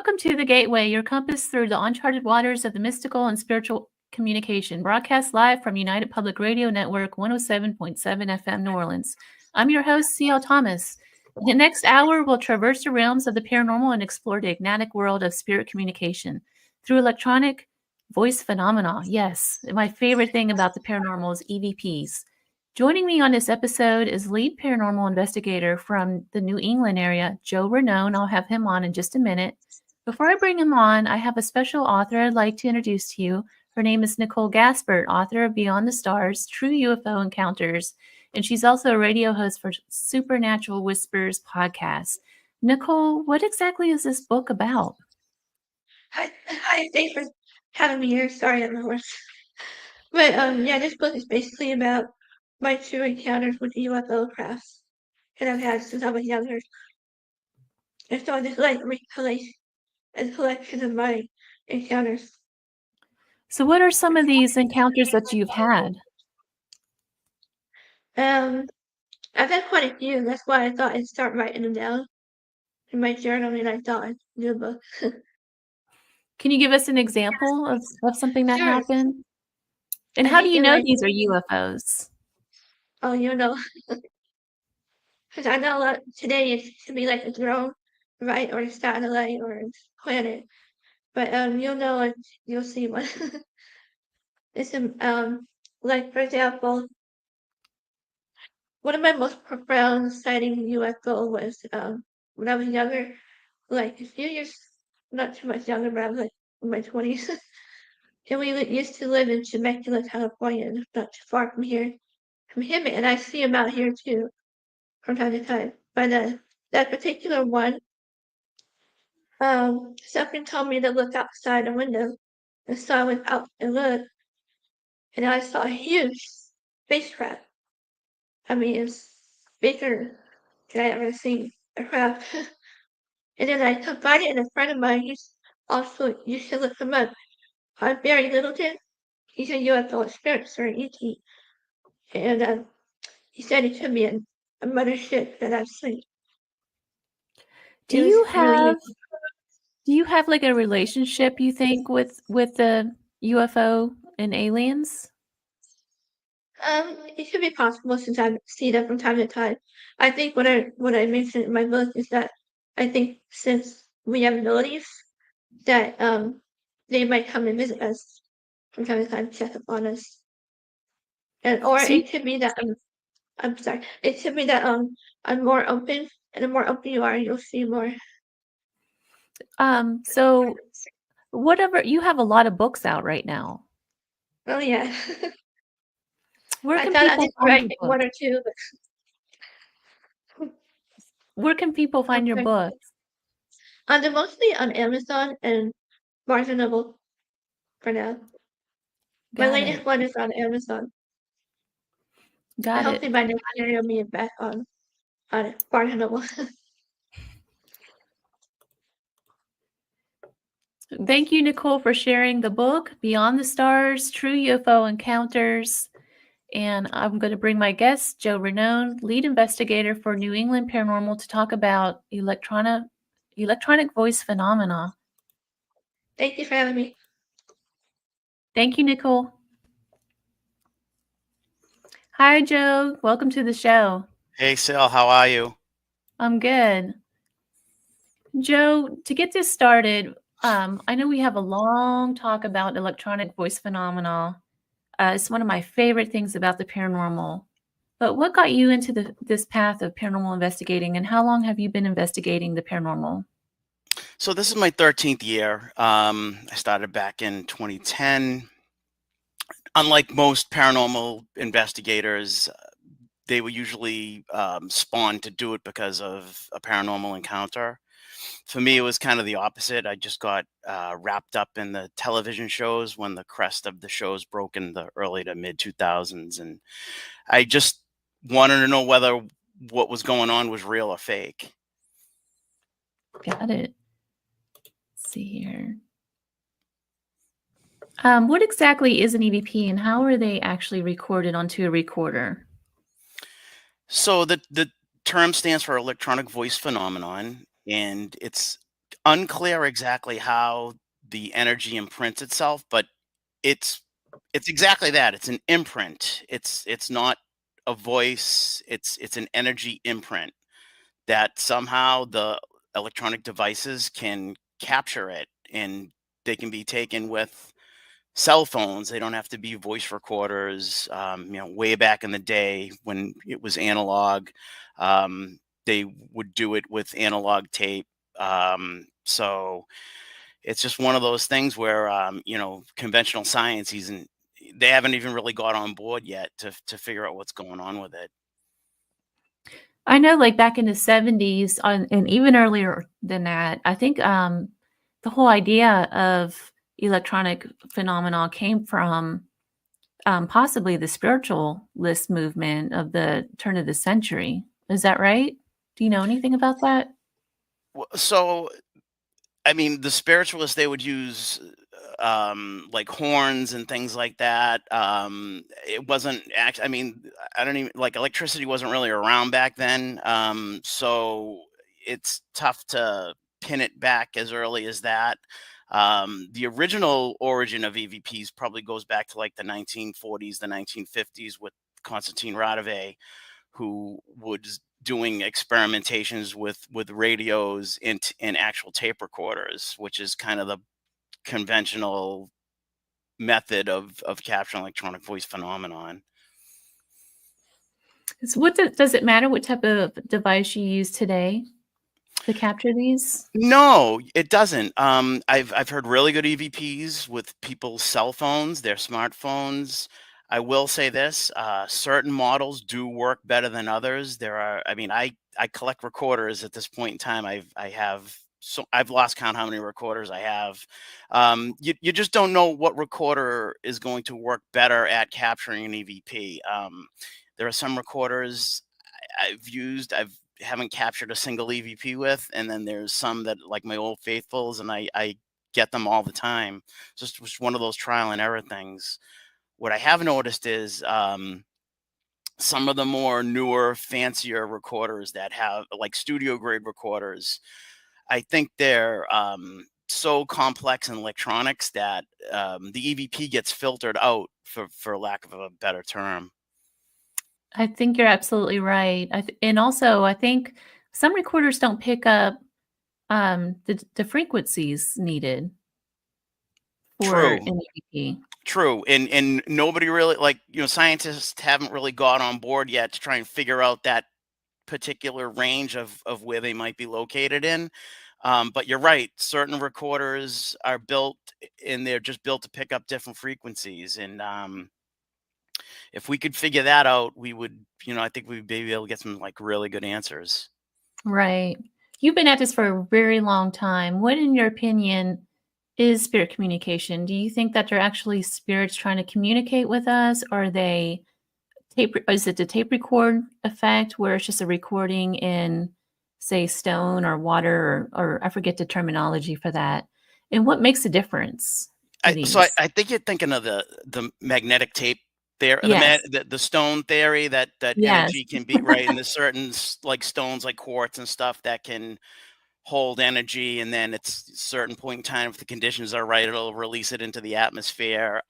Welcome to The Gateway, your compass through the uncharted waters of the mystical and spiritual communication, broadcast live from United Public Radio Network 107.7 FM New Orleans. I'm your host, C.L. Thomas. In the next hour, we'll traverse the realms of the paranormal and explore the enigmatic world of spirit communication through electronic voice phenomena. Yes, my favorite thing about the paranormal is EVPs. Joining me on this episode is lead paranormal investigator from the New England area, Joe Rainone. I'll have him on in just a minute. Before I bring him on, I have a special author I'd like to introduce to you. Her name is Nicole Gaspert, author of Beyond the Stars, True UFO Encounters, and she's also a radio host for Supernatural Whispers podcast. Nicole, what exactly is this book about? Hi, thanks for having me here. Sorry, I'm a horse. But yeah, this book is basically about my true encounters with UFO crafts that I've had since I was younger. And so I just like recollect a collection of my encounters. So what are some of these encounters that you've had? I've had quite a few, and that's why I thought I'd start writing them down in my journal, and I thought I'd do a book. Can you give us an example of something that Sure. happened? And I how do think you it know like, these are UFOs? oh, you know, because I know today it could be like a drone, right, or a satellite or a planet. But you'll know it, you'll see one. It's like for example, one of my most profound sighting UFO was when I was younger, like a few years, not too much younger, but I was like in my 20s. And we used to live in Temecula, California, not too far from here, from him, and I see him out here too, from time to time. But that particular one, something told me to look outside the window, and so I went out and looked, and I saw a huge spacecraft. I mean, it's bigger than I ever seen a craft. And then I confided in a friend of mine. He's also, you should look him up. Barry Littleton. He's a UFO experiencer in ET. And he said it to me in a mothership that I've seen. Do you have like a relationship, you think, with the UFO and aliens? It could be possible since I've seen them from time to time. I think what I mentioned in my book is that I think since we have abilities that they might come and visit us from time to time, check up on us. Or it could be that I'm sorry. It could be that I'm more open, and the more open you are, you'll see more. So whatever, you have a lot of books out right now. Oh yeah. Where I can thought I people did find write your one book? or two, but Where can people find your okay. books? They're mostly on Amazon and Barnes and Noble for now. My Got latest it. one is on Amazon. And Got hopefully it. by next year you'll be back on Barnes and Noble. Thank you, Nicole, for sharing the book, Beyond the Stars, True UFO Encounters. And I'm going to bring my guest, Joe Rainone, lead investigator for New England Paranormal, to talk about electronic voice phenomena. Thank you for having me. Thank you, Nicole. Hi, Joe. Welcome to the show. Hey, Sil, how are you? I'm good. Joe, to get this started, I know we have a long talk about electronic voice phenomena. It's one of my favorite things about the paranormal. But what got you into this path of paranormal investigating, and how long have you been investigating the paranormal? So this is my 13th year. I started back in 2010. Unlike most paranormal investigators, they were usually spawned to do it because of a paranormal encounter. For me, it was kind of the opposite. I just got wrapped up in the television shows when the crest of the shows broke in the early to mid 2000s. And I just wanted to know whether what was going on was real or fake. Got it. Let's see here. What exactly is an EVP, and how are they actually recorded onto a recorder? So the term stands for electronic voice phenomenon, and it's Unclear exactly how the energy imprints itself, but it's it's exactly that. It's an imprint. It's not a voice. It's an energy imprint that somehow the electronic devices can capture it, and they can be taken with cell phones. They don't have to be voice recorders. Way back in the day when it was analog, they would do it with analog tape. So it's just one of those things where conventional science isn't. They haven't even really got on board yet to figure out what's going on with it. I know, like back in the 70s, and even earlier than that, I think the whole idea of electronic phenomena came from possibly the spiritualist movement of the turn of the century. Is that right? Do you know anything about that? So I mean, the spiritualists, they would use like horns and things like that. It wasn't actually. I mean, I don't even like electricity wasn't really around back then. So it's tough to pin it back as early as that. The original origin of EVPs probably goes back to like the 1940s, the 1950s with Konstantin Radeve, who was doing experimentations with radios and actual tape recorders, which is kind of the conventional method of capturing electronic voice phenomenon. So does it matter what type of device you use today to capture these? No, it doesn't. I've heard really good EVPs with people's cell phones, their smartphones. I will say this: certain models do work better than others. There are, I mean, I collect recorders at this point in time. I've lost count how many recorders I have. You just don't know what recorder is going to work better at capturing an EVP. There are some recorders I've haven't captured a single EVP with, and then there's some that like my old faithfuls, and I get them all the time. Just one of those trial and error things. What I have noticed is some of the more newer, fancier recorders that have like studio grade recorders. I think they're so complex in electronics that the EVP gets filtered out, for lack of a better term. I think you're absolutely right. And also, I think some recorders don't pick up the frequencies needed for True. an EVP. True. And nobody really, like, scientists haven't really got on board yet to try and figure out that particular range of where they might be located in. But you're right, certain recorders are built and they're just built to pick up different frequencies. And if we could figure that out, we would, I think we'd be able to get some like really good answers. Right. You've been at this for a very long time. What, in your opinion, is spirit communication? Do you think that they're actually spirits trying to communicate with us? Or are they is it the tape record effect where it's just a recording in, say, stone or water, or I forget the terminology for that? And what makes a difference? I think you're thinking of the magnetic tape there, Yes. the stone theory that Yes. energy can be right, and there's certain like stones like quartz and stuff that can hold energy, and then it's a certain point in time, if the conditions are right, it'll release it into the atmosphere.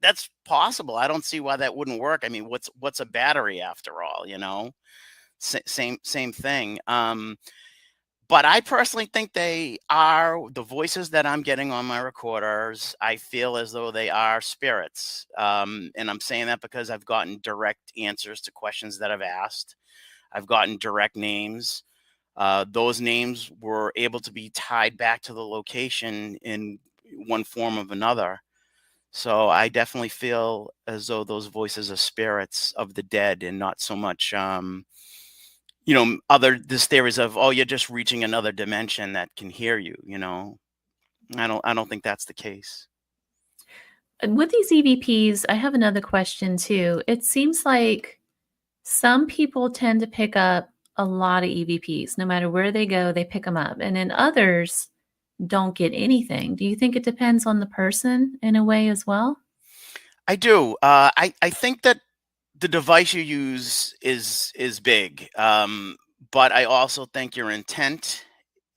That's possible. I don't see why that wouldn't work. I mean, what's a battery after all? Same thing. But I personally think they are the voices that I'm getting on my recorders. I feel as though they are spirits. And I'm saying that because I've gotten direct answers to questions that I've asked. I've gotten direct names. Those names were able to be tied back to the location in one form of another. So I definitely feel as though those voices are spirits of the dead, and not so much this theories of, oh, you're just reaching another dimension that can hear you. I don't think that's the case. And with these EVPs, I have another question too. It seems like some people tend to pick up a lot of EVPs. No matter where they go, they pick them up. And then others don't get anything. Do you think it depends on the person in a way as well? I do. I think that the device you use is big, but I also think your intent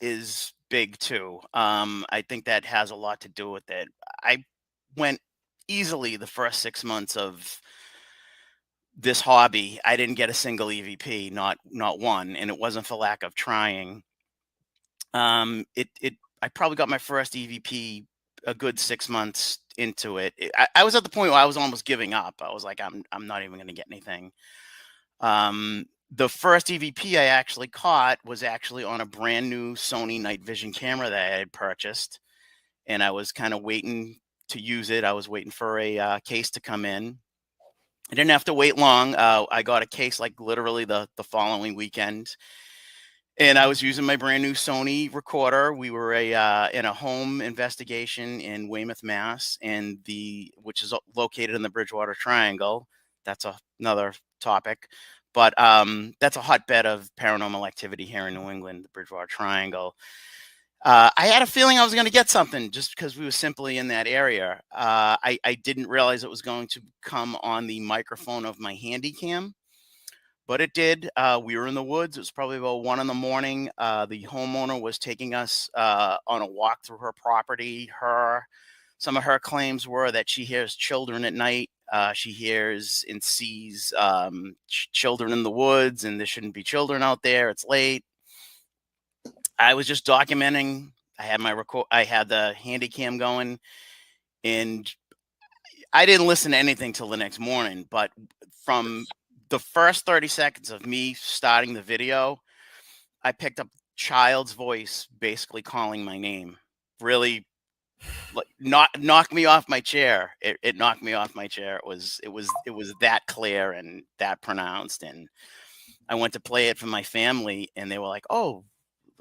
is big too. I think that has a lot to do with it. I went easily the first 6 months of this hobby. I didn't get a single EVP, not one, and it wasn't for lack of trying. I probably got my first EVP a good 6 months into it. I was at the point where I was almost giving up. I was like, I'm not even going to get anything. The first EVP I actually caught was actually on a brand new Sony night vision camera that I had purchased, and I was kind of waiting to use it. I was waiting for a case to come in. I didn't have to wait long. I got a case like literally the following weekend, and I was using my brand new Sony recorder. We were in a home investigation in Weymouth, Mass, and which is located in the Bridgewater Triangle. That's another topic, but that's a hotbed of paranormal activity here in New England, the Bridgewater Triangle. I had a feeling I was going to get something just because we were simply in that area. I didn't realize it was going to come on the microphone of my handy cam, but it did. We were in the woods. It was probably about 1 a.m. The homeowner was taking us on a walk through her property. Some of her claims were that she hears children at night. She hears and sees children in the woods, and there shouldn't be children out there. It's late. I was just documenting. I had the handy cam going, and I didn't listen to anything till the next morning. But from the first 30 seconds of me starting the video, I picked up child's voice basically calling my name. Really, like, knocked me off my chair. It knocked me off my chair. It was that clear and that pronounced. And I went to play it for my family, and they were like, "Oh,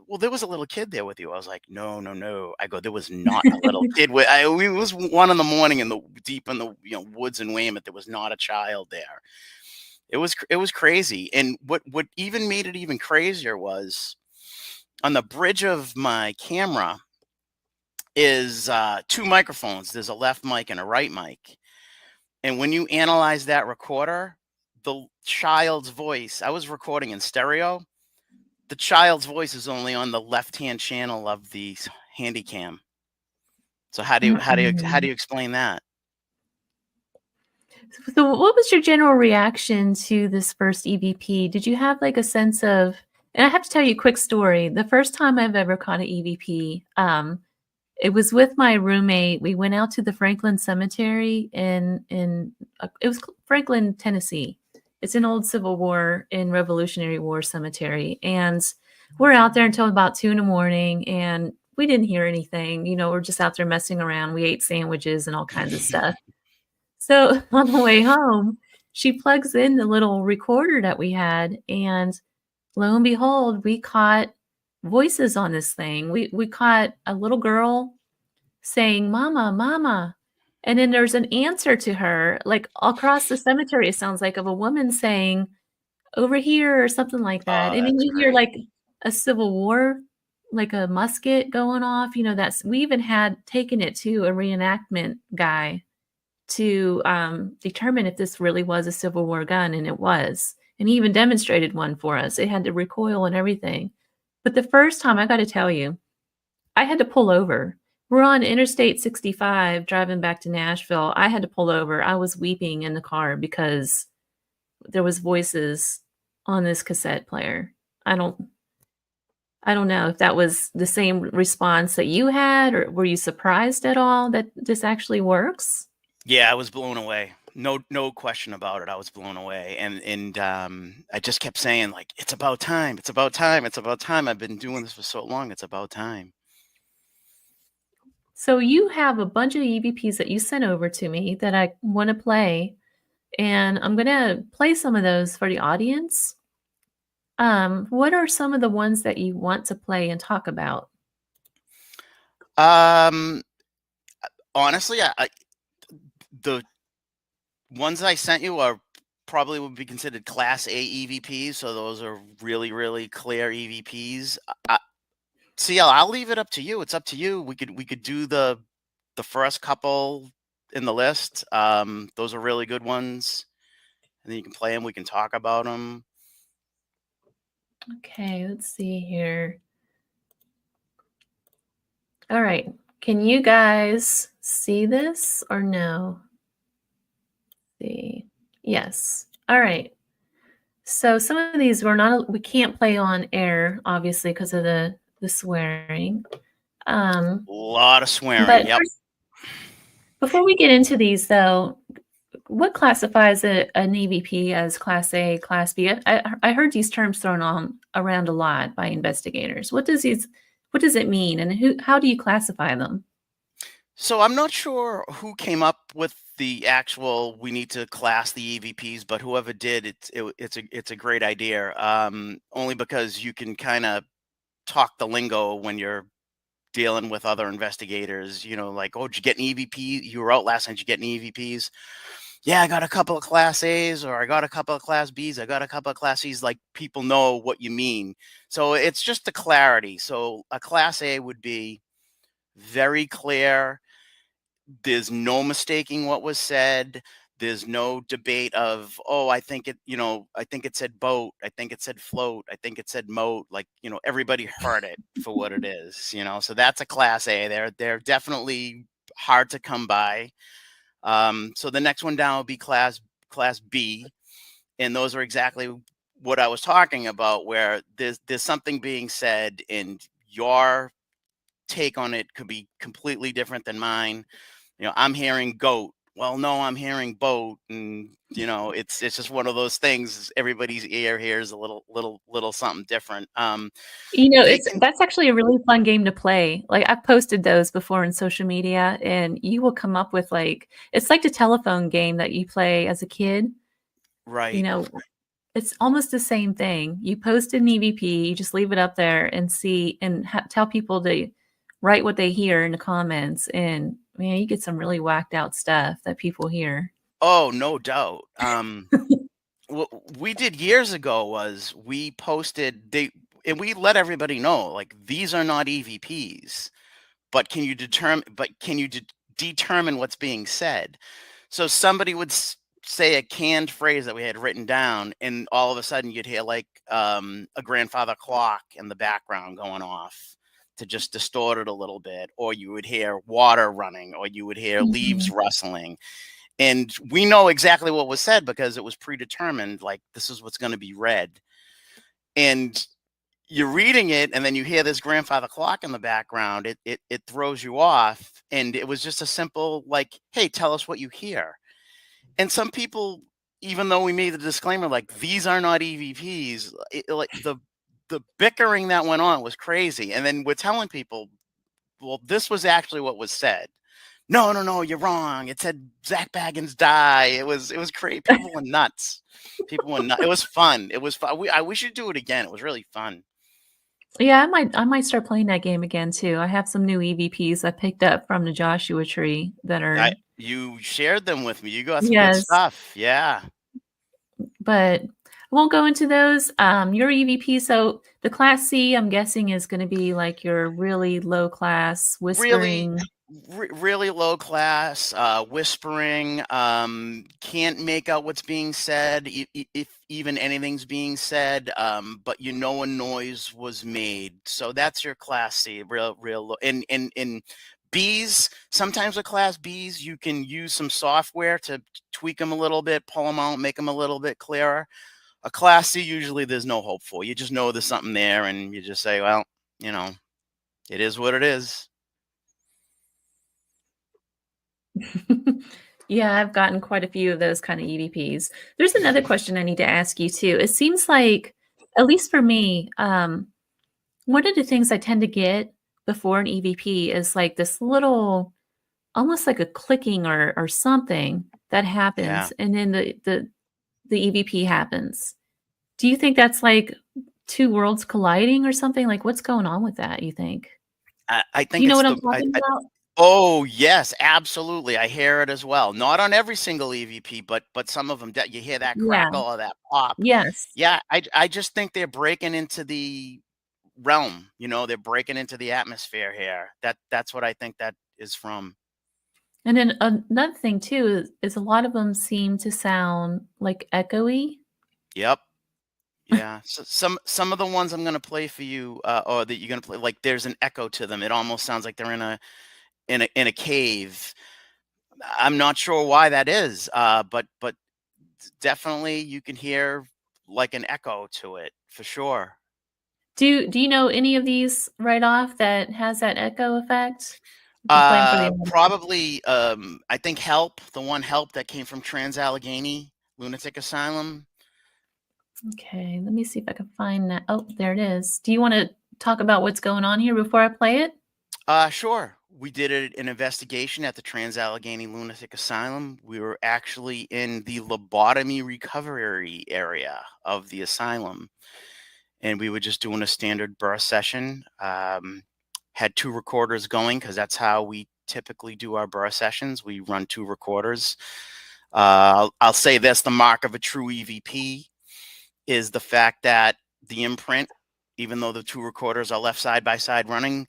well, there was a little kid there with you." I was like, no. I go, there was not a little kid. It was 1 a.m. deep in the woods in Weymouth. There was not a child there. It was crazy. And what even made it even crazier was on the bridge of my camera is 2 microphones. There's a left mic and a right mic. And when you analyze that recorder, the child's voice, I was recording in stereo. The child's voice is only on the left-hand channel of the handy cam. So how do you explain that? So what was your general reaction to this first EVP? Did you have like a sense of, and I have to tell you a quick story. The first time I've ever caught an EVP, it was with my roommate. We went out to the Franklin Cemetery it was Franklin, Tennessee. It's an old Civil War and Revolutionary War cemetery. And we're out there until about 2 a.m. and we didn't hear anything. We're just out there messing around. We ate sandwiches and all kinds of stuff. So on the way home, she plugs in the little recorder that we had, and lo and behold, we caught voices on this thing. We caught a little girl saying, "Mama, Mama." And then there's an answer to her, like across the cemetery, it sounds like, of a woman saying, "Over here," or something like that. Oh, And then that's you hear great. like a Civil War, like a musket going off. We even had taken it to a reenactment guy to determine if this really was a Civil War gun, and it was. And he even demonstrated one for us. It had the recoil and everything. But the first time, I got to tell you, I had to pull over. We're on Interstate 65 driving back to Nashville. I had to pull over. I was weeping in the car because there was voices on this cassette player. I don't know if that was the same response that you had, or were you surprised at all that this actually works? Yeah, I was blown away. No question about it. I was blown away. And I just kept saying, like, it's about time. It's about time. It's about time. I've been doing this for so long. It's about time. So you have a bunch of EVPs that you sent over to me that I want to play, and I'm going to play some of those for the audience. What are some of the ones that you want to play and talk about? Honestly, the ones I sent you are probably would be considered Class A EVPs. So those are really, really clear EVPs. CL, I'll leave it up to you. It's up to you. We could do the first couple in the list. Those are really good ones, and then you can play them. We can talk about them. Okay, let's see here. All right. Can you guys see this or no? See. Yes. All right. So some of these we can't play on air, obviously, because of the swearing. A lot of swearing. But Yep. first, before we get into these, though, what classifies an EVP as Class A, Class B? I heard these terms thrown around a lot by investigators. What does it mean, and how do you classify them? So I'm not sure who came up with the actual we need to class the EVPs, but whoever did, it's a great idea. Only because you can kind of talk the lingo when you're dealing with other investigators. You know, like, oh, did you get an EVP? You were out last night. Did you get any EVPs? Yeah, I got a couple of Class A's, or I got a couple of Class B's. I got a couple of Class C's. Like, people know what you mean. So it's just the clarity. So a Class A would be very clear. There's no mistaking what was said. There's no debate of, oh, I think it said boat. I think it said float. I think it said moat. Like, everybody heard it for what it is, so that's a Class A. They're definitely hard to come by. So the next one down will be Class B. And those are exactly what I was talking about, where there's something being said and your take on it could be completely different than mine. I'm hearing goat. Well, no, I'm hearing boat, and it's just one of those things. Everybody's ear hears a little something different. That's actually a really fun game to play. Like, I've posted those before in social media, and you will come up with it's like the telephone game that you play as a kid. Right. It's almost the same thing. You post an EVP, you just leave it up there and see and tell people to write what they hear in the comments, and man, you get some really whacked out stuff that people hear. Oh, no doubt. What we did years ago was we posted and we let everybody know, like, these are not EVPs, but can you determine what's being said? So somebody would say a canned phrase that we had written down, and all of a sudden you'd hear like a grandfather clock in the background going off to just distort it a little bit, or you would hear water running, or you would hear leaves rustling. And we know exactly what was said because it was predetermined, like, this is what's going to be read. And you're reading it, and then you hear this grandfather clock in the background. It throws you off. And it was just a simple, like, hey, tell us what you hear. And some people, even though we made the disclaimer, like, these are not EVPs, like the bickering that went on was crazy. And then we're telling people, well, this was actually what was said. No, you're wrong. It said Zach Baggins die. It was crazy. People were nuts. It was fun. It was fun. We should do it again. It was really fun. Yeah, I might start playing that game again too. I have some new EVPs I picked up from the Joshua Tree that are. You shared them with me. You got some good Yes, stuff. Yeah. but I won't go into those. Your EVP, so the Class C, I'm guessing, is going to be like your really low class whispering. Really low class, whispering, can't make out what's being said, if even anything's being said, but a noise was made. So that's your Class C, real low. And Bs, sometimes with Class Bs, you can use some software to tweak them a little bit, pull them out, make them a little bit clearer. A Class C, usually there's no hope for. You just know there's something there, and you just say, well, it is what it is. Yeah, I've gotten quite a few of those kind of EVPs. There's another question I need to ask you too. It seems like, at least for me, one of the things I tend to get before an EVP is like this little, almost like a clicking or something that happens, Yeah. and then the EVP happens. Do you think that's like two worlds colliding or something? Like, what's going on with that, you think? I think Do you know it's what I'm talking about? Oh, yes, absolutely. I hear it as well. Not on every single EVP, but some of them, you hear that Yeah. crackle or that pop. Yes. Yeah, I just think they're breaking into the realm. They're breaking into the atmosphere here. That's what I think that is from. And then another thing too is a lot of them seem to sound like echoey. Yep. Yeah. So some of the ones I'm gonna play for you, or that you're gonna play, like there's an echo to them. It almost sounds like they're in a cave. I'm not sure why that is, but definitely you can hear like an echo to it for sure. Do you know any of these right off that has that echo effect? We can play 'em for the audience. Probably, I think the one Help that came from Trans-Allegheny Lunatic Asylum. Okay, let me see if I can find that. Oh, there it is. Do you want to talk about what's going on here before I play it? Sure. We did an investigation at the Trans-Allegheny Lunatic Asylum. We were actually in the lobotomy recovery area of the asylum, and we were just doing a standard birth session. Had 2 recorders going because that's how we typically do our birth sessions. We run 2 recorders. I'll say this: the mark of a true EVP is the fact that the imprint, even though the 2 recorders are left side by side running,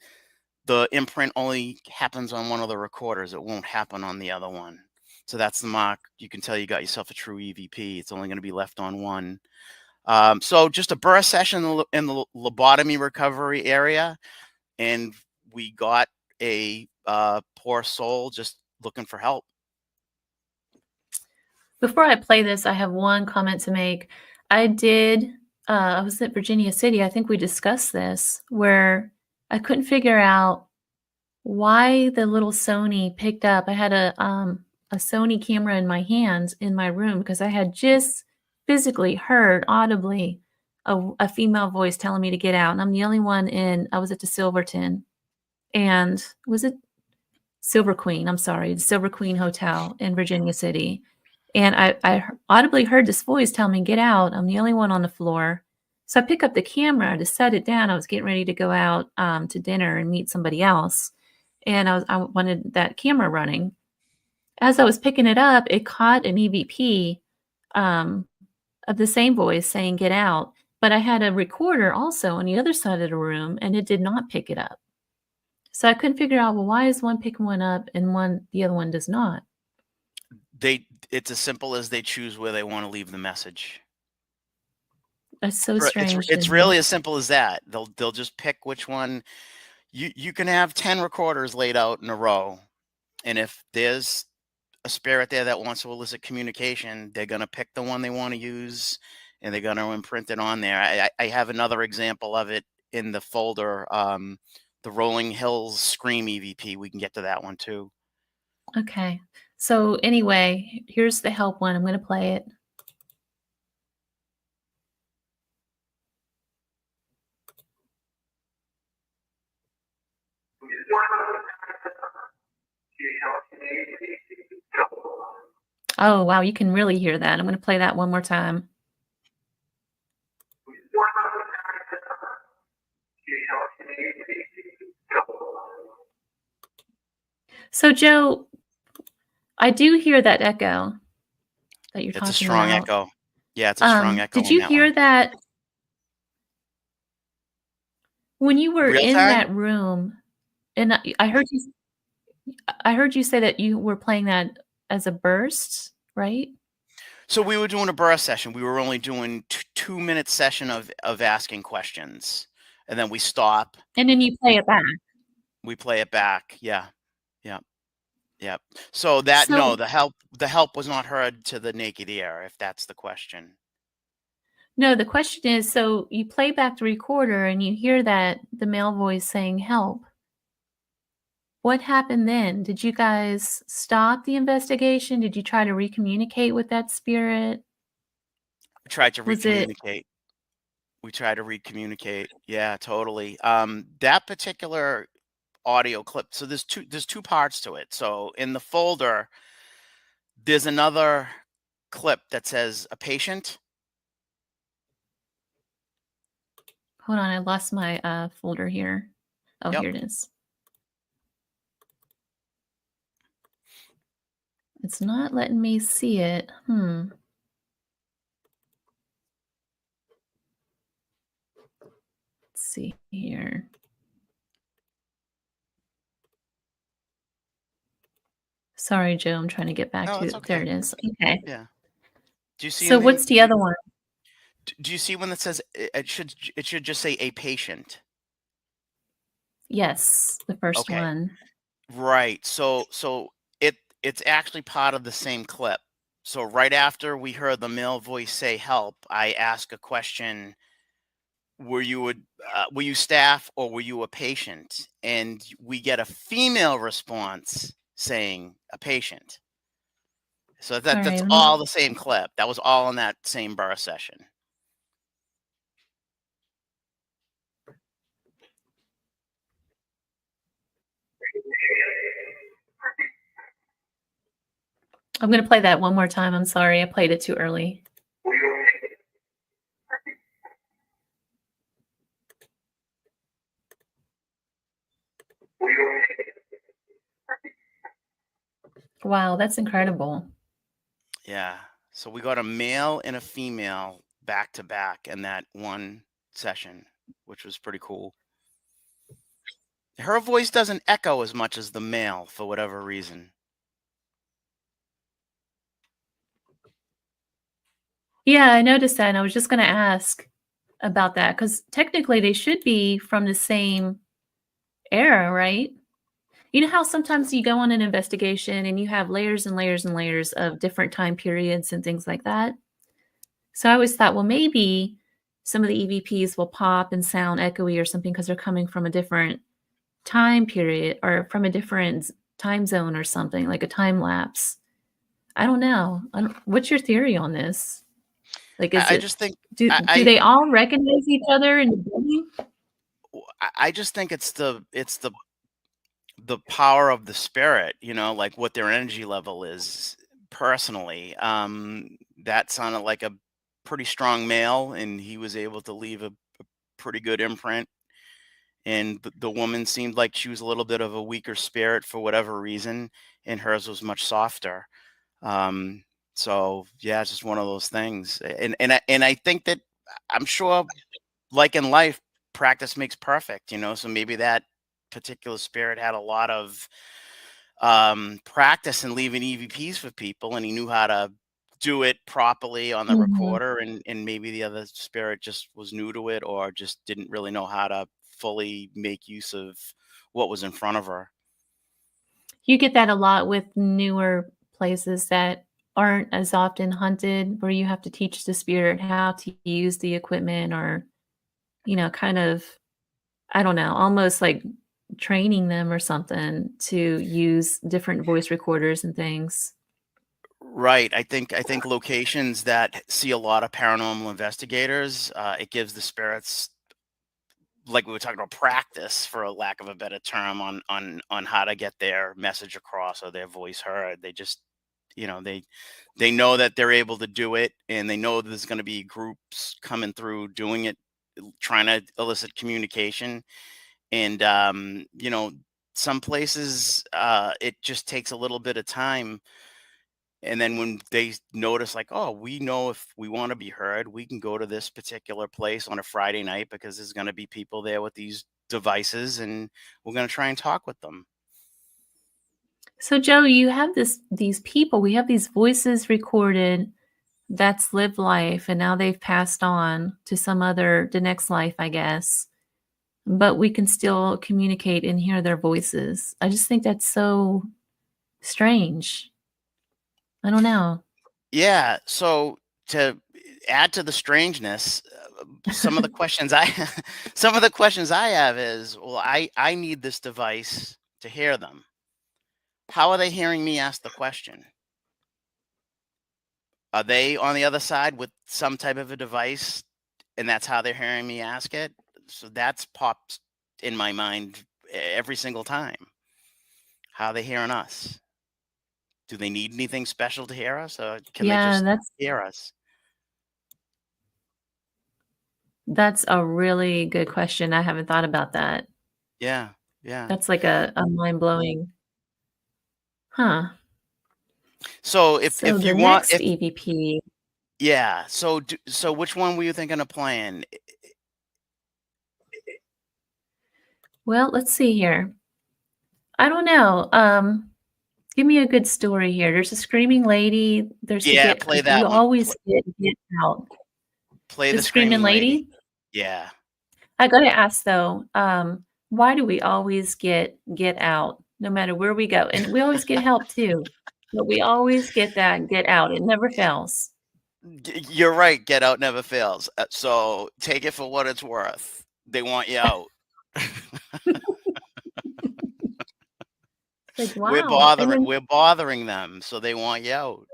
the imprint only happens on one of the recorders. It won't happen on the other one. So that's the mark. You can tell you got yourself a true EVP. It's only going to be left on one. So just a birth session in the lobotomy recovery area, and we got a poor soul just looking for help. Before I play this, I have one comment to make. I was at Virginia City. I think we discussed this, where I couldn't figure out why the little Sony picked up. I had a Sony camera in my hands in my room because I had just physically heard audibly a female voice telling me to get out. And I'm the only one I was at the Silverton, and was it Silver Queen? I'm sorry, the Silver Queen Hotel in Virginia City. And I audibly heard this voice tell me, get out. I'm the only one on the floor. So I pick up the camera to set it down. I was getting ready to go out to dinner and meet somebody else. And I wanted that camera running. As I was picking it up, it caught an EVP of the same voice saying, get out. But I had a recorder also on the other side of the room, and it did not pick it up. So I couldn't figure out, well, why is one picking one up and the other one does not? It's as simple as they choose where they want to leave the message. That's so strange. It's really as simple as that. They'll just pick which one. You can have 10 recorders laid out in a row, and if there's a spirit there that wants to elicit communication, they're going to pick the one they want to use, and they're going to imprint it on there. I have another example of it in the folder, the Rolling Hills Scream EVP. We can get to that one too. Okay. So anyway, here's the Help one. I'm going to play it. Oh, wow. You can really hear that. I'm going to play that one more time. So, Joe, I do hear that echo that you're talking about. It's a strong echo. Yeah, it's a strong echo. Did you hear that when you were in that room? And I heard you say that you were playing that as a burst, right? So we were doing a burst session. We were only doing 2-minute session of asking questions, and then we stop. And then you play it back. We play it back. Yeah. So no, the help was not heard to the naked ear, if that's the question. No, the question is, so you play back the recorder and you hear the male voice saying help. What happened then? Did you guys stop the investigation? Did you try to recommunicate with that spirit? We tried to recommunicate. Yeah, totally. That particular audio clip. So there's two parts to it. So in the folder, there's another clip that says a patient. Hold on, I lost my folder here. Oh, Yep. Here it is. It's not letting me see it. Let's see here. Sorry, Joe. I'm trying to get back to it. Okay. There it is. Okay. Yeah. Do you see? So what's the other one? Do you see when it says it should just say a patient? Yes, the first Okay. one. Right. So it's actually part of the same clip. So right after we heard the male voice say help, I ask a question, were you staff or were you a patient? And we get a female response saying a patient. So All that's right, let me, all the same clip. That was all in that same bar session. I'm going to play that one more time. I'm sorry, I played it too early. Wow, that's incredible. Yeah. So we got a male and a female back to back in that one session, which was pretty cool. Her voice doesn't echo as much as the male for whatever reason. Yeah, I noticed that, and I was just going to ask about that because technically they should be from the same era, right? You know how sometimes you go on an investigation and you have layers and layers and layers of different time periods and things like that? So I always thought, well, maybe some of the EVPs will pop and sound echoey or something because they're coming from a different time period or from a different time zone or something, like a time lapse. I don't know. What's your theory on this? Like, is I it, just think do they all recognize each other in the building? I just think it's the power of the spirit, like what their energy level is personally. That sounded like a pretty strong male, and he was able to leave a pretty good imprint. And the woman seemed like she was a little bit of a weaker spirit for whatever reason, and hers was much softer. So yeah, it's just one of those things. And I think that I'm sure, like in life, practice makes perfect, so maybe that particular spirit had a lot of practice in leaving EVPs for people, and he knew how to do it properly on the Mhm. recorder, and maybe the other spirit just was new to it or just didn't really know how to fully make use of what was in front of her. You get that a lot with newer places that aren't as often hunted, where you have to teach the spirit how to use the equipment or, kind of, I don't know, almost like training them or something to use different voice recorders and things. Right. I think locations that see a lot of paranormal investigators, it gives the spirits, like we were talking about, practice, for a lack of a better term, on how to get their message across or their voice heard. They just, they know that they're able to do it, and they know there's going to be groups coming through doing it, trying to elicit communication. And some places, it just takes a little bit of time. And then when they notice, like, oh, we know if we want to be heard, we can go to this particular place on a Friday night because there's going to be people there with these devices, and we're going to try and talk with them. So, Joe, you have these people, we have these voices recorded that's lived life, and now they've passed on to the next life, I guess. But we can still communicate and hear their voices. I just think that's so strange. I don't know. Yeah. So to add to the strangeness, some of the questions I some of the questions I have is, well, I need this device to hear them. How are they hearing me ask the question? Are they on the other side with some type of a device, and that's how they're hearing me ask it? So that's popped in my mind every single time. How are they hearing us? Do they need anything special to hear us, or can they Yeah, just that's hear us? that's a really good question. I haven't thought about that. Yeah, yeah. That's like a mind-blowing. Huh. So So if the you want, next if EVP, yeah, so which one were you thinking of playing? well, let's see here. I don't know. Give me a good story here. There's a screaming lady. There's the Yeah, play you that one. always get out. Play The the Screaming Screaming Lady. Lady? Yeah. I gotta ask though, why do we always get out no matter where we go? And we always get help too, but we always get that get out. It never fails. You're right. Get out never fails. So take it for what it's worth. They want you out. Like, We're wow. And then, bothering them, so they want you out.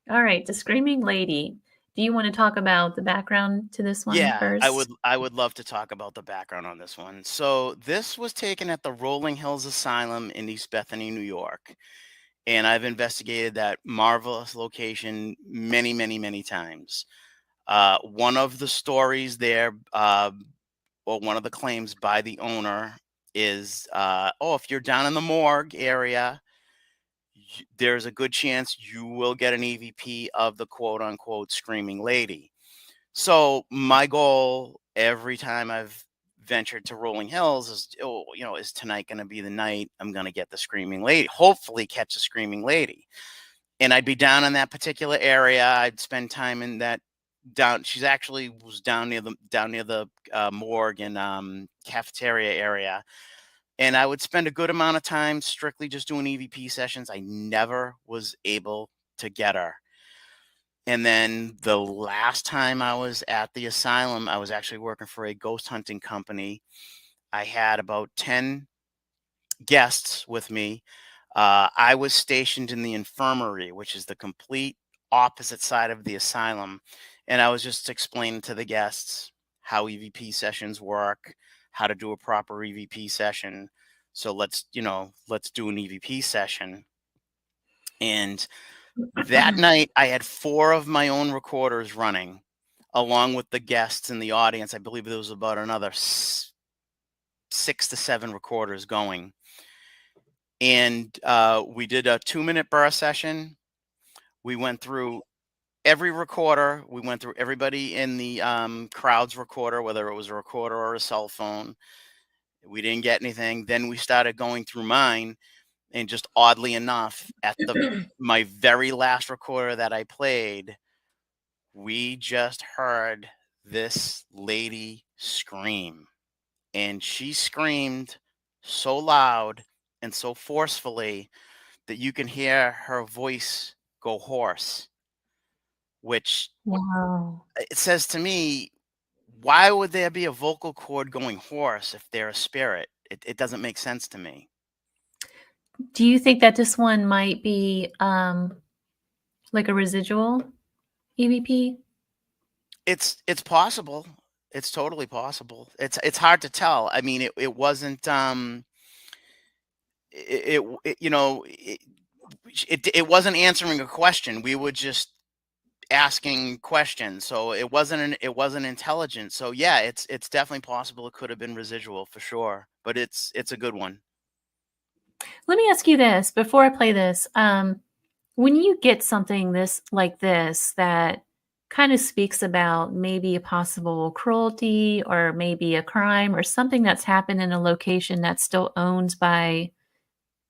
all right, the Screaming Lady. Do you want to talk about the background to this one Yeah, first? I would love to talk about the background on this one. So this was taken at the Hills Asylum in East Bethany, New York. And I've investigated that marvelous location many, many, many times. One of the stories there, or one of the claims by the owner is, oh, if you're down in the morgue area, there's a good chance you will get an EVP of the quote unquote Screaming Lady. So my goal every time I've ventured to Rolling Hills is, oh, you know, is tonight going to be the night I'm going to get the Screaming Lady, hopefully catch a Screaming Lady. And I'd be down in that particular area. I'd spend time in that she's actually was down near the morgue and cafeteria area. And I would spend a good amount of time strictly just doing EVP sessions. I never was able to get her. And then the last time I was at the asylum, I was actually working for a ghost hunting company. I had about 10 guests with me. I was stationed in the infirmary, which is the complete opposite side of the asylum. And I was just explaining to the guests how EVP sessions work, how to do a proper EVP session. So let's do an EVP session. And that night, I had 4 of my own recorders running, along with the guests in the audience. I believe there was about another 6 to 7 recorders going. And we did a 2-minute burst session. We went through every recorder. We went through everybody in the crowd's recorder, whether it was a recorder or a cell phone. We didn't get anything. Then we started going through mine. And just oddly enough, at my very last recorder that I played, we just heard this lady scream. And she screamed so loud and so forcefully that you can hear her voice go hoarse, which Wow. it says to me, why would there be a vocal cord going hoarse if they're a spirit? It doesn't make sense to me. Do you think that this one might be like a residual EVP? It's possible. It's totally possible. It's hard to tell. I mean, it wasn't it wasn't answering a question. We were just asking questions. So it wasn't intelligent. So yeah, it's definitely possible it could have been residual for sure. But it's a good one. Let me ask you this before I play this. When you get something like this that kind of speaks about maybe a possible cruelty or maybe a crime or something that's happened in a location that's still owned by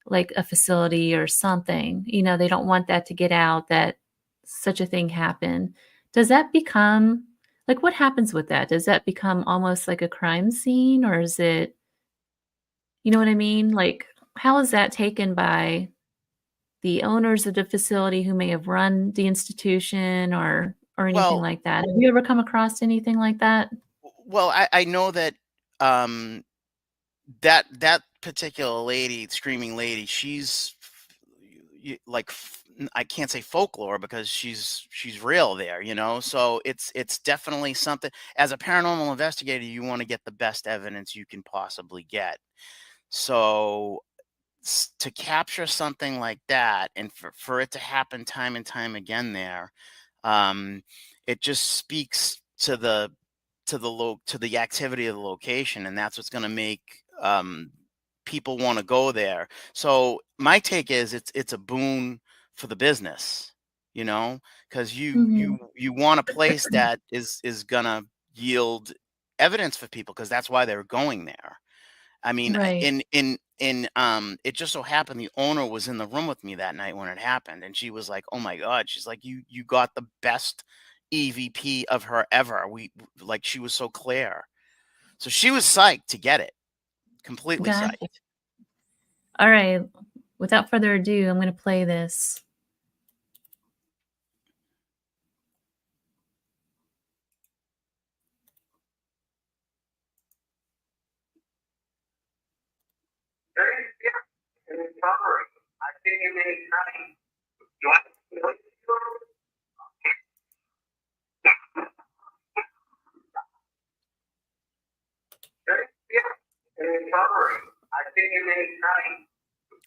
like a facility or something, they don't want that to get out that such a thing happened. Does that become like, what happens with that? Does that become almost like a crime scene, or is it, you know what I mean? Like, how is that taken by the owners of the facility who may have run the institution or anything Well, like that? Have you ever come across anything like that? well, I know that that particular lady, Screaming Lady, she's like I can't say folklore because she's real there, so it's definitely something. As a paranormal investigator, you want to get the best evidence you can possibly get. So to capture something like that and for it to happen time and time again there, it just speaks to the activity of the location, and that's what's going to make people want to go there. So my take is it's a boon for the business, because Mhm. you want a place that is gonna yield evidence for people, because that's why they're going there. I mean, Right. it just so happened the owner was in the room with me that night when it happened, and she was like, "Oh my God," she's like, "You got the best EVP of her ever. Like, she was so clear. So she was psyched to get it. Completely Gotcha. psyched. All right. Without further ado, I'm going to play this.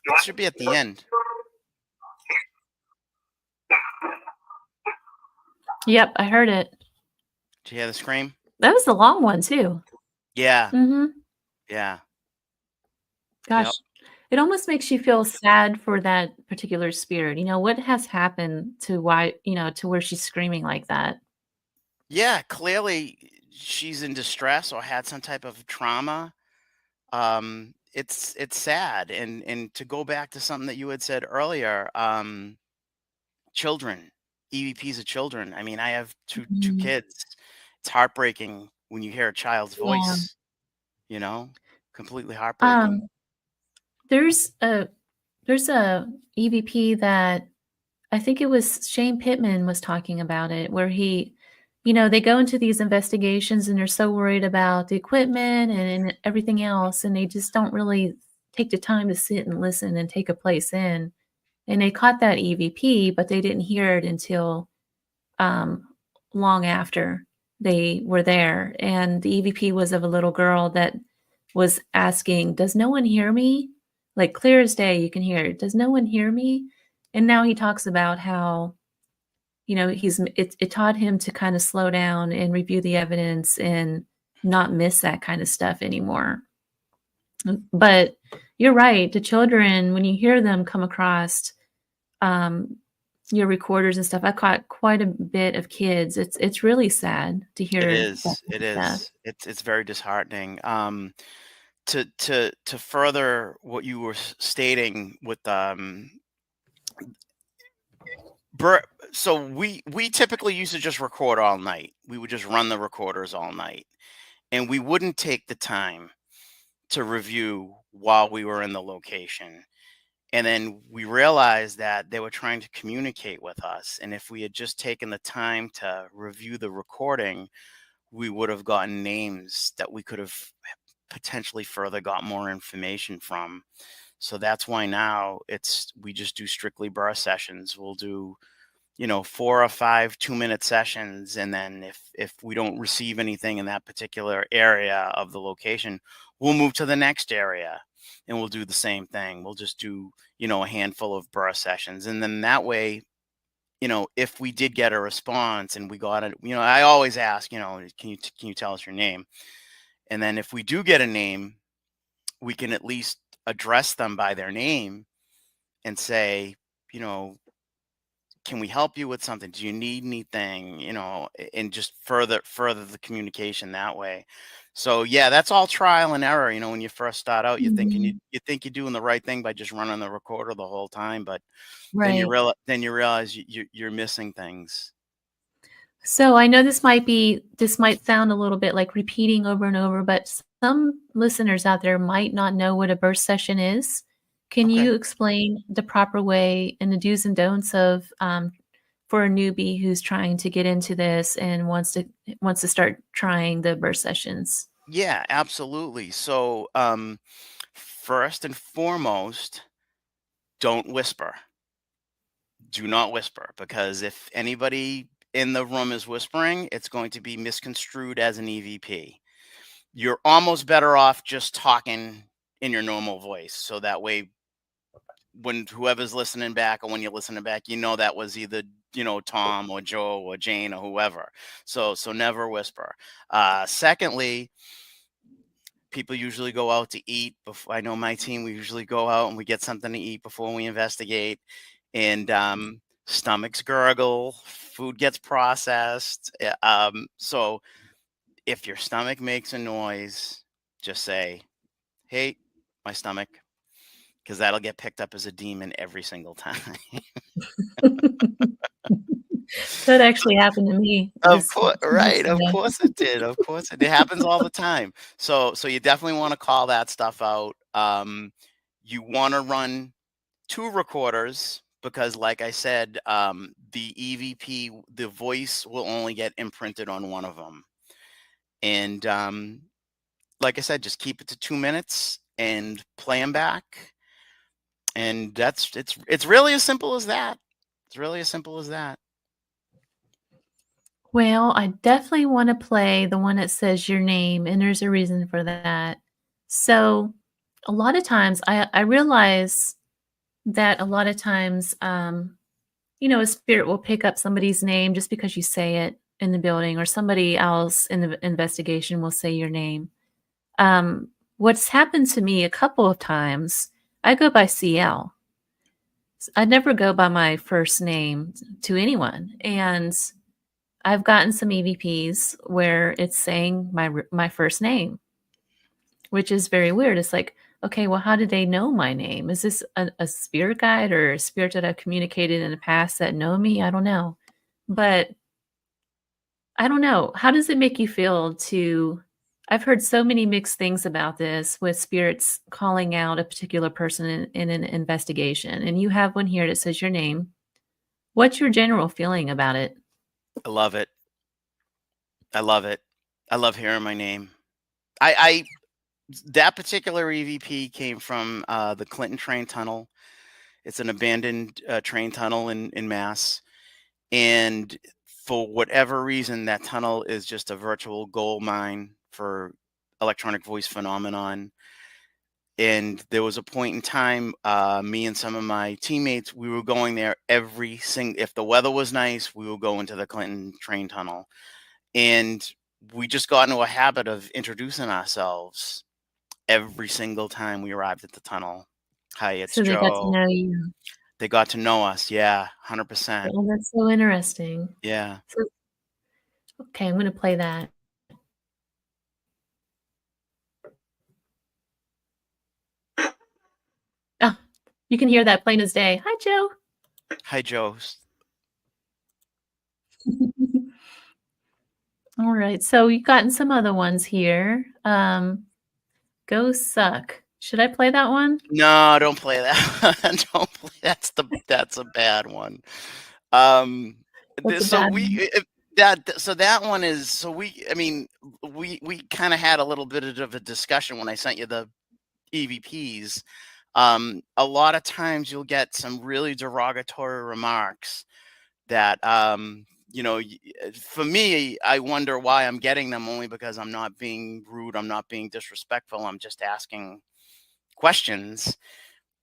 It should be at the end. Yep, I heard it. Did you hear the scream? That was the long one too. Yeah. Mm-hmm. Yeah. Gosh, Yep. it almost makes you feel sad for that particular spirit. You know, what has happened to why, you know, to where she's screaming like that? Yeah, clearly she's in distress or had some type of trauma. It's sad. And to go back to something that you had said earlier, children, EVPs of children. I mean, I have two Mhm. kids. It's heartbreaking when you hear a child's Yeah. voice, you know, completely heartbreaking. There's a EVP that I think it was Shane Pittman was talking about it, where he, you know, they go into these investigations and they're so worried about the equipment and everything else, and they just don't really take the time to sit and listen and take a place in. And they caught that EVP, but they didn't hear it until long after they were there. And the EVP was of a little girl that was asking, "Does no one hear me?" Like clear as day, you can hear it. "Does no one hear me?" And now he talks about how, you know, it taught him to kind of slow down and review the evidence and not miss that kind of stuff anymore. But you're right. The children, when you hear them come across your recorders and stuff, I caught quite a bit of kids. It's really sad to hear It that is. kind It of stuff. is. It's very disheartening. To further what you were stating with so we typically used to just record all night. We would just run the recorders all night, and we wouldn't take the time to review while we were in the location. And then we realized that they were trying to communicate with us, and if we had just taken the time to review the recording, we would have gotten names that we could have potentially further got more information from. So that's why now we just do strictly burst sessions. We'll do, 4 or 5 2-minute sessions, and then if we don't receive anything in that particular area of the location, we'll move to the next area and we'll do the same thing. We'll just do, a handful of burst sessions, and then that way, if we did get a response and we got it, I always ask, can you tell us your name? And then if we do get a name, we can at least address them by their name and say, you know, can we help you with something? Do you need anything? And just further the communication that way. So yeah, that's all trial and error. When you first start out, you Mhm. think you're doing the right thing by just running the recorder the whole time, but then Right. you realize you're missing things. So I know this might sound a little bit like repeating over and over, but some listeners out there might not know what a burst session is. Can Okay. you explain the proper way and the do's and don'ts of for a newbie who's trying to get into this and wants to start trying the burst sessions? Yeah, absolutely. So, first and foremost, don't whisper. Do not whisper, because if anybody in the room is whispering, it's going to be misconstrued as an EVP. You're almost better off just talking in your normal voice. So that way, when whoever's listening back or when you're listening back, that was either, Tom or Joe or Jane or whoever. So never whisper. Secondly, people usually go out to eat before. I know my team, we usually go out and we get something to eat before we investigate. And stomachs gurgle, food gets processed. So if your stomach makes a noise, just say, "Hey, my stomach," because that'll get picked up as a demon every single time. That actually happened to me. Of This course, 2 weeks right. Of ago. course it did. Of course it happens all the time. So you definitely want to call that stuff out. You want to run 2 recorders because, like I said, the EVP, the voice will only get imprinted on one of them. And like I said, just keep it to 2 minutes and play them back. And it's really as simple as that. It's really as simple as that. Well, I definitely want to play the one that says your name, and there's a reason for that. So, a lot of times, I realize that a lot of times, a spirit will pick up somebody's name just because you say it in the building, or somebody else in the investigation will say your name. What's happened to me a couple of times, I go by CL. I never go by my first name to anyone, and I've gotten some EVPs where it's saying my first name, which is very weird. It's like, okay, well, how did they know my name? Is this a spirit guide or a spirit that I've communicated in the past that know me? I don't know. But I don't know. How does it make you feel to? I've heard so many mixed things about this with spirits calling out a particular person in an investigation. And you have one here that says your name. What's your general feeling about it? I love it. I love it. I love hearing my name. I that particular EVP came from the Clinton train tunnel. It's an abandoned train tunnel in Mass. And for whatever reason, that tunnel is just a virtual gold mine for electronic voice phenomenon. And there was a point in time, me and some of my teammates, we were going there every single, if the weather was nice, we would go into the Clinton train tunnel. And we just got into a habit of introducing ourselves every single time we arrived at the tunnel. Hi, it's So they got to Joe. know you. They got to know us. Yeah, 100%. Oh, that's so interesting. Yeah. So, okay, I'm going to play that. Oh, you can hear that plain as day. Hi, Joe. Hi, Joe. All right, so you've gotten some other ones here. Go suck. Should I play that one? No, don't play that. Don't play. That's a bad one. What's a So bad we one? that one is so we. I mean, we kind of had a little bit of a discussion when I sent you the EVPs. A lot of times you'll get some really derogatory remarks that for me, I wonder why I'm getting them, only because I'm not being rude, I'm not being disrespectful, I'm just asking questions.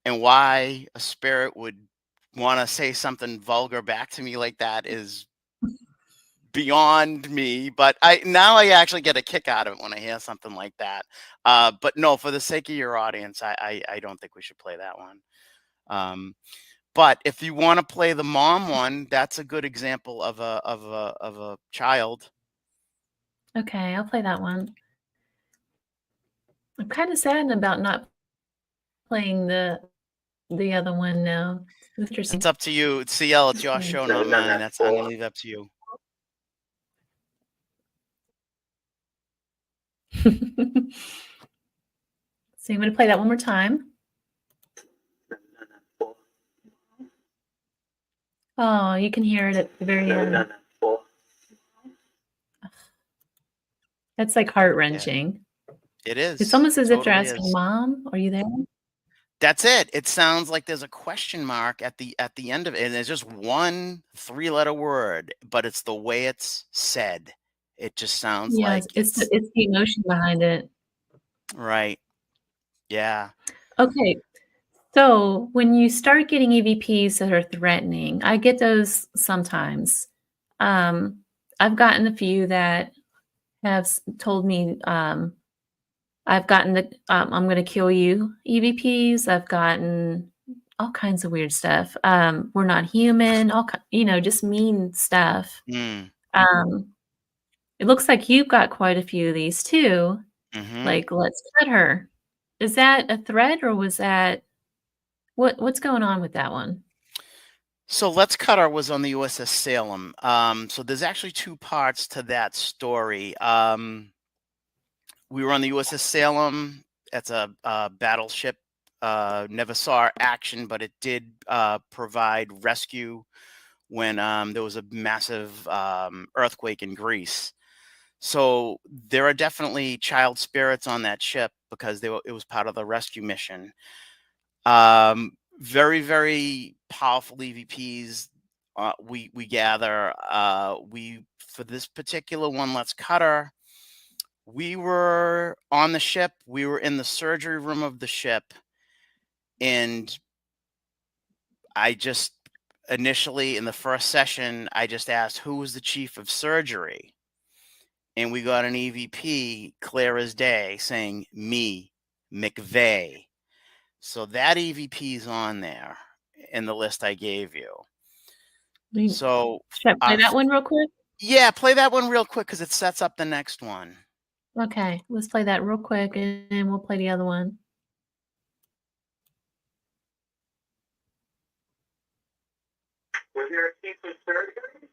And why a spirit would want to say something vulgar back to me like that is beyond me. But I actually get a kick out of it when I hear something like that. But no, for the sake of your audience, I don't think we should play that one. But if you want to play the mom one, that's a good example of a child. Okay, I'll play that one. I'm kind of saddened about not playing the other one now. Interesting. It's up to you. It's CL, it's your show, not mine. I'm gonna leave it up to you. So I'm going to play that one more time. Oh, you can hear it at the very end. That's like heart-wrenching. It is. It's almost as if they're Totally asking, is. Mom, are you there? That's it. It sounds like there's a question mark at the end of it, and there's just one 3-letter word, but it's the way it's said. It just sounds like it's the emotion behind it. right. Yeah. Okay. So when you start getting EVPs that are threatening, I get those sometimes. I've gotten a few that have told me I've gotten the I'm going to kill you EVPs. I've gotten all kinds of weird stuff. We're not human, just mean stuff. Mm. It looks like you've got quite a few of these too. Mm-hmm. Like, let's cut her. Is that a threat, or was that what's going on with that one? So Let's Cutter was on the USS Salem. So there's actually two parts to that story. We were on the USS Salem. That's a battleship. Never saw action, but it did provide rescue when there was a massive earthquake in Greece. So there are definitely child spirits on that ship because it was part of the rescue mission. Very, very powerful EVPs. We gather. For this particular one, Let's Cutter. We were on the ship. We were in the surgery room of the ship, and I just initially in the first session, I just asked who was the chief of surgery, and we got an EVP clear as day saying me, McVeigh. So that EVP is on there in the list I gave you. So should I play that one real quick? Yeah, play that one real quick because it sets up the next one. Okay, let's play that real quick and then we'll play the other one. Was there a chief of surgery?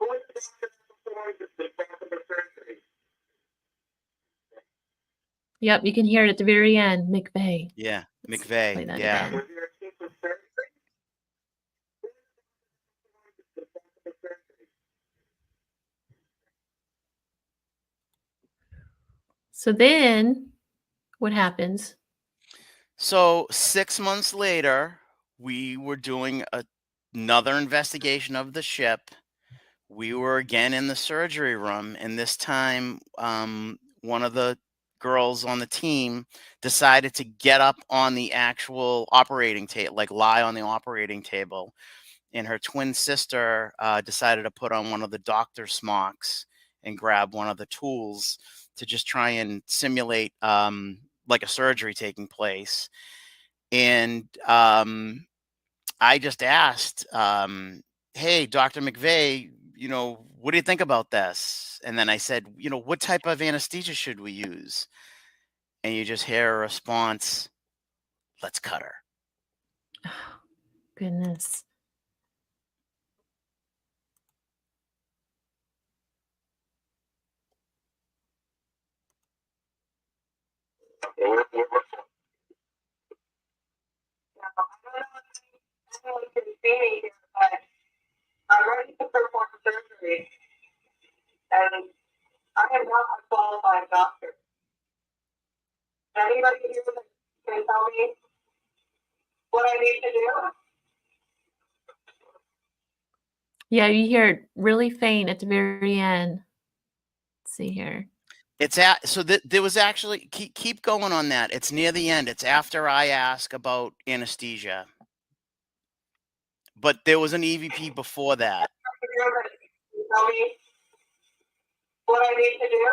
Who was the doctor that performed the possible surgery? Yep, you can hear it at the very end, McVeigh. Yeah, Let's McVeigh. play that Yeah. again. Was there a chief of surgery? Who was the doctor that performed the possible surgery? So then what happens? So 6 months later, we were doing another investigation of the ship. We were again in the surgery room, and this time one of the girls on the team decided to get up on the actual operating table, like lie on the operating table. And her twin sister decided to put on one of the doctor's smocks and grab one of the tools to just try and simulate like a surgery taking place. And I just asked, hey, Dr. McVeigh, what do you think about this? And then I said, what type of anesthesia should we use? And you just hear a response, let's cut her. Oh, goodness. Anyone can see me here, but I'm ready to perform surgery, and I am not a qualified doctor. Anybody here that can tell me what I need to do? Yeah, you hear it really faint at the very end. Let's see here. There was actually keep going on that. It's near the end. It's after I ask about anesthesia. But there was an EVP before that. Can you tell me what I need to do?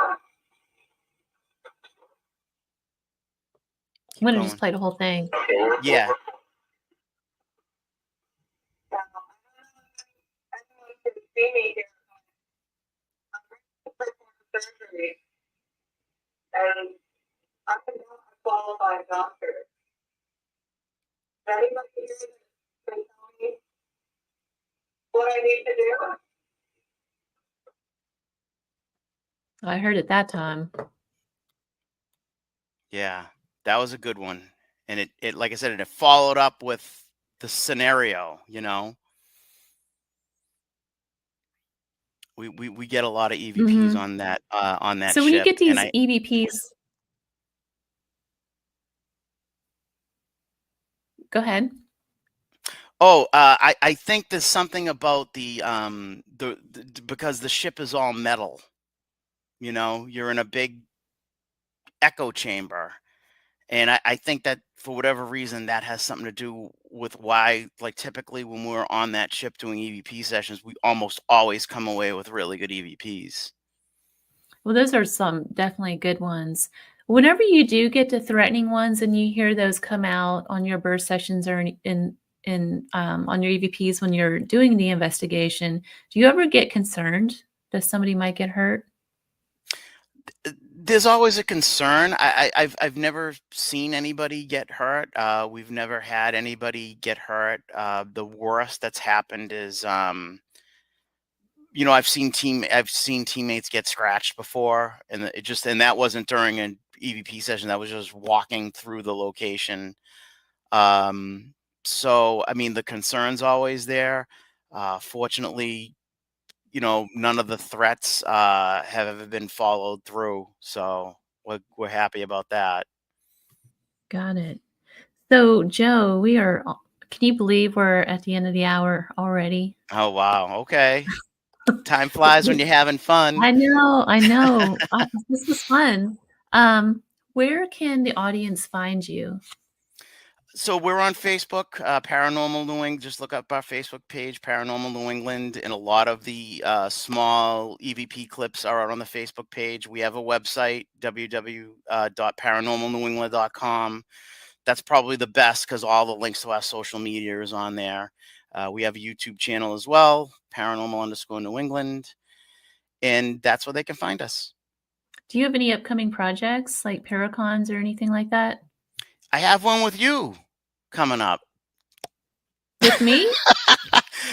I'm going to just play the whole thing. Yeah. Anyone can see me here. I'm ready to perform surgery, and I'm not a qualified doctor. Anybody here that can tell me what I need to do? I heard it that time. Yeah. That was a good one. And it like I said, it followed up with the scenario, We get a lot of EVPs on that ship. So when you get these EVPs, go ahead. Oh, I think there's something about the because the ship is all metal. You're in a big echo chamber, and I think that for whatever reason that has something to do with why, like, typically when we're on that ship doing EVP sessions, we almost always come away with really good EVPs. Well, those are some definitely good ones. Whenever you do get to threatening ones and you hear those come out on your burst sessions or on your EVPs when you're doing the investigation, do you ever get concerned that somebody might get hurt? There's always a concern. I've never seen anybody get hurt. We've never had anybody get hurt. The worst that's happened is, I've seen teammates get scratched before, and and that wasn't during an EVP session. That was just walking through the location. So I mean, the concern's always there. Fortunately, none of the threats have ever been followed through. So we're happy about that. Got it. So, Joe, can you believe we're at the end of the hour already? Oh, wow. Okay. Time flies when you're having fun. I know. This was fun. Where can the audience find you? So we're on Facebook, Paranormal New England. Just look up our Facebook page, Paranormal New England, and a lot of the small EVP clips are out on the Facebook page. We have a website, www.paranormalnewengland.com. That's probably the best because all the links to our social media is on there. We have a YouTube channel as well, Paranormal_New England, and that's where they can find us. Do you have any upcoming projects like Paracons or anything like that? I have one with you coming up. With me?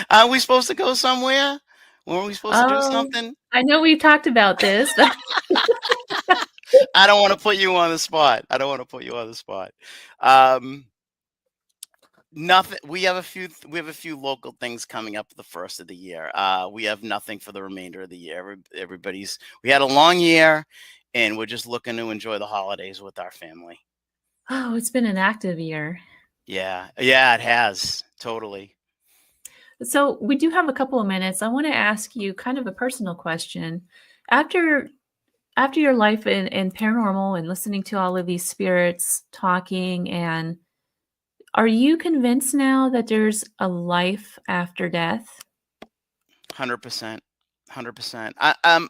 Are we supposed to go somewhere? Weren't we supposed to do something? I know we've talked about this, but I don't want to put you on the spot. Nothing. We have a few local things coming up the first of the year. We have nothing for the remainder of the year. We had a long year, and we're just looking to enjoy the holidays with our family. oh, it's been an active year. Yeah, it has. Totally. So we do have a couple of minutes. I want to ask you kind of a personal question. After your life in paranormal and listening to all of these spirits talking, and are you convinced now that there's a life after death? 100%. 100%.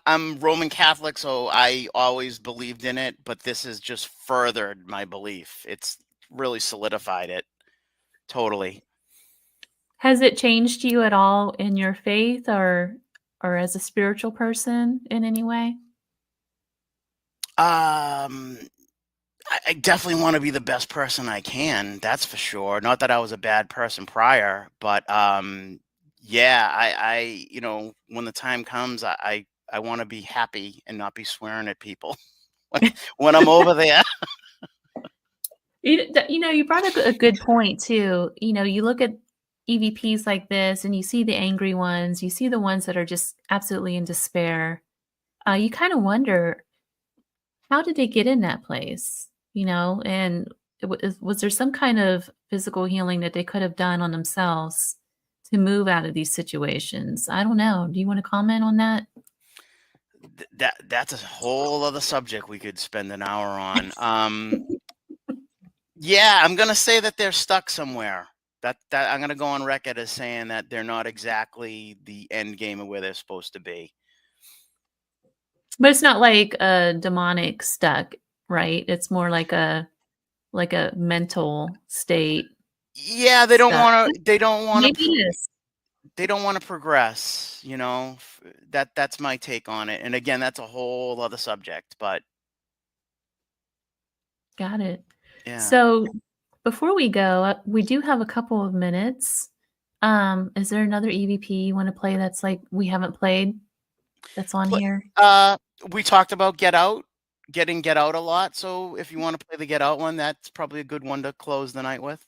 I'm Roman Catholic, so I always believed in it, but this has just furthered my belief. It's really solidified it. Totally. Has it changed you at all in your faith or as a spiritual person in any way? I definitely want to be the best person I can. That's for sure. Not that I was a bad person prior, but yeah, I when the time comes, I want to be happy and not be swearing at people when I'm over there. You brought up a good point too. You look at EVPs like this and you see the angry ones, you see the ones that are just absolutely in despair. You kind of wonder, how did they get in that place? And was there some kind of physical healing that they could have done on themselves to move out of these situations? I don't know. Do you want to comment on that? That's a whole other subject we could spend an hour on. Yeah, I'm gonna say that they're stuck somewhere. That I'm gonna go on record as saying that they're not exactly the end game of where they're supposed to be. But it's not like a demonic stuck, right? It's more like a mental state. Yeah, they don't stuck. want to. They don't want Maybe to. it is. They don't want to progress. That's my take on it. And again, that's a whole other subject. But Got it. yeah. So before we go, we do have a couple of minutes. Is there another EVP you want to play that's like we haven't played that's on here? We talked about Get Out a lot. So if you want to play the Get Out one, that's probably a good one to close the night with.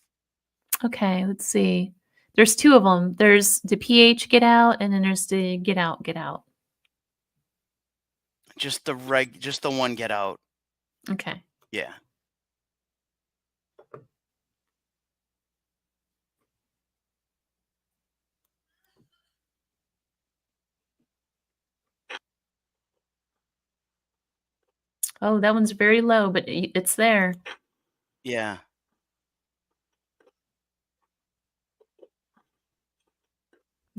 Okay, let's see. There's two of them. There's the PH Get Out, and then there's the Get Out. Just the one Get Out. Okay. Yeah. Oh, that one's very low, but it's there. Yeah.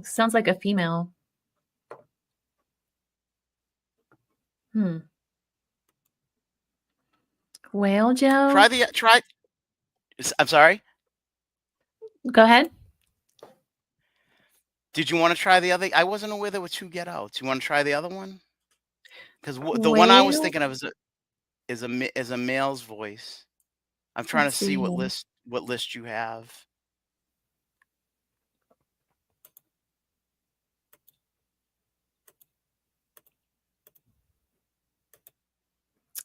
Sounds like a female. Well, Joe. Try. I'm sorry. Go ahead. Did you want to try the other? I wasn't aware there were two Get Outs. You want to try the other one? Because the one I was thinking of is is a male's voice. I'm trying Let's to see what here. list you have.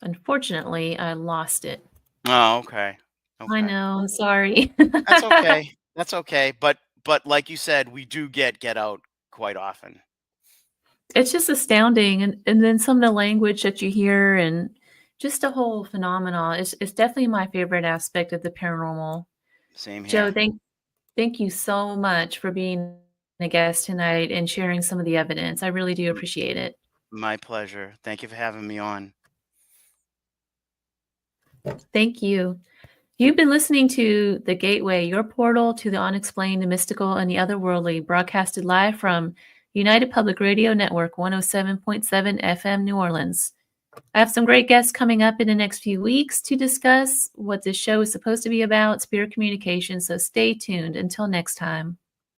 Unfortunately, I lost it. Oh, okay. I Okay. know. I'm sorry. That's okay. That's okay. But like you said, we do get out quite often. It's just astounding, and then some of the language that you hear, and just a whole phenomenon. It's definitely my favorite aspect of the paranormal. Same Joe, here. thank you so much for being a guest tonight and sharing some of the evidence. I really do appreciate it. My pleasure. Thank you for having me on. Thank you. You've been listening to The Gateway, your portal to the unexplained, the mystical, and the otherworldly, broadcasted live from United Public Radio Network 107.7 FM New Orleans. I have some great guests coming up in the next few weeks to discuss what this show is supposed to be about, spirit communication, so stay tuned. Until next time.